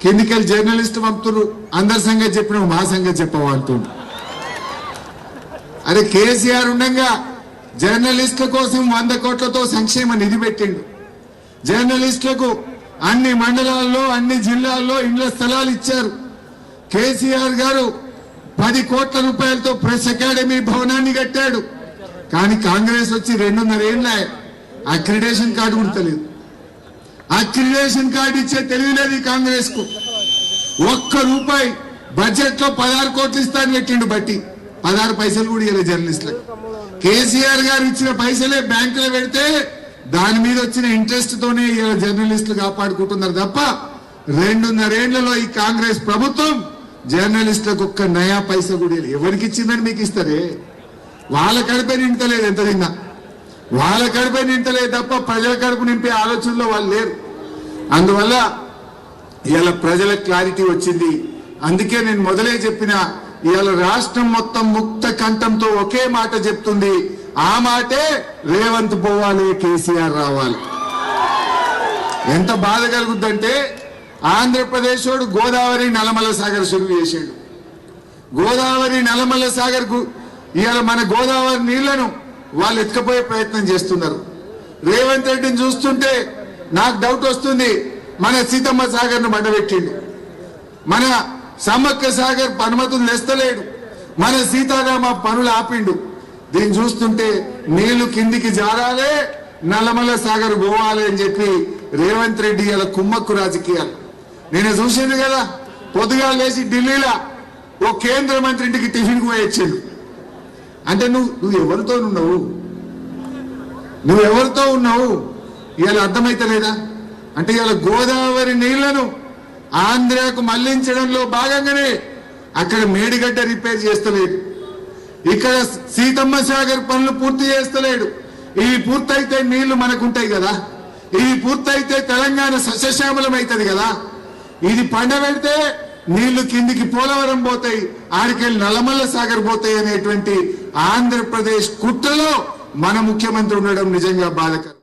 కిందికెళ్ళి journalist పంపుతున్నారు. అందరి సంగతి చెప్పిన మా సంగతి చెప్పవాళ్తుండ్రు. అరే కేసీఆర్ ఉండగా జర్నలిస్టుల కోసం 100 కోట్లతో సంక్షేమ నిధి పెట్టిండు. జర్నలిస్టులకు అన్ని మండలాల్లో అన్ని జిల్లాల్లో ఇండ్ల స్థలాలు ఇచ్చారు. కేసీఆర్ గారు 10 కోట్ల రూపాయలతో ప్రెస్ అకాడమీ భవనాన్ని కట్టాడు. కానీ కాంగ్రెస్ వచ్చి 2.5 ఏళ్ళ అక్రిడేషన్ కార్డు కూడా తెలియదు. అక్రిడేషన్ కార్డు ఇచ్చే తెలియలేదు ఈ కాంగ్రెస్ కు. 1 రూపాయి బడ్జెట్ లో 16 కోట్లు ఇస్తాను పెట్టిండు. బట్టి 16 పైసలు కూడా ఇవ్వలేదు జర్నలిస్టులకు. కేసీఆర్ గారు ఇచ్చిన పైసలే బ్యాంకులో పెడితే దాని మీద వచ్చిన ఇంట్రెస్ట్ తోనే జర్నలిస్టులు కాపాడుకుంటున్నారు తప్ప 2.5 ఏళ్లలో ఈ కాంగ్రెస్ ప్రభుత్వం జర్నలిస్టులకు 1 నయా పైసా కూడా ఎవరికి ఇచ్చిందని మీకు ఇస్తారే? వాళ్ళ కడుపే నింటలేదు, ఎంత తిన్నా వాళ్ళ కడుపే నింటలేదు తప్ప ప్రజల కడుపు నింపే ఆలోచనలో వాళ్ళు లేరు. అందువల్ల ఇవాళ ప్రజల క్లారిటీ వచ్చింది. అందుకే నేను మొదలే చెప్పిన ఇవాళ రాష్ట్రం మొత్తం ముక్త కంఠంతో ఒకే మాట చెప్తుంది. ఆ మాటే రేవంత్ పోవాలి, కేసీఆర్ రావాలి. ఎంత బాధ కలుగుద్దంటే ఆంధ్రప్రదేశ్ వాడు గోదావరి నల్లమల్ల సాగర్ షురు చేసాడు. గోదావరి నల్లమల్ల సాగర్ కు ఇవాళ మన గోదావరి నీళ్లను వాళ్ళు ఎత్తుకపోయే ప్రయత్నం చేస్తున్నారు. రేవంత్ రెడ్డిని చూస్తుంటే నాకు డౌట్ వస్తుంది. మన సీతమ్మ సాగర్ ను మండబెట్టిండు, మన సమ్మక్క సాగర్ అనుమతులు తెస్తలేడు, మన సీతారామ పనులు ఆపిండు. దీన్ని చూస్తుంటే నీళ్లు కిందికి జారాలే, నల్లమల్ల సాగర్ పోవాలి అని చెప్పి రేవంత్ రెడ్డి ఇలా కుమ్మక్కు రాజకీయాలు. నేను చూసింది కదా, పొద్దుగా లేచి ఢిల్లీలో ఓ కేంద్ర మంత్రి ఇంటికి టిఫిన్ కు పోయొచ్చాడు. అంటే నువ్వు ఎవరితో ఉన్నావు, నువ్వు ఎవరితో ఉన్నావు ఇవాళ అర్థమైతలేదా? అంటే ఇవాళ గోదావరి నీళ్లను ఆంధ్రాకు మళ్లించడంలో భాగంగానే అక్కడ మేడిగడ్డ రిపేర్ చేస్తలేడు, ఇక్కడ సీతమ్మ సాగర్ పనులు పూర్తి చేస్తలేడు. ఇవి పూర్తయితే నీళ్లు మనకుంటాయి కదా, ఇవి పూర్తయితే తెలంగాణ సస్యశ్యామలం అవుతుంది కదా. ఇది పండబెడితే నీళ్లు కిందికి పోలవరం పోతాయి, ఆడికెళ్ళి నల్లమల్ల సాగర్ పోతాయి అనేటువంటి ఆంధ్రప్రదేశ్ కుట్రలో మన ముఖ్యమంత్రి ఉండడం నిజంగా బాధకరం.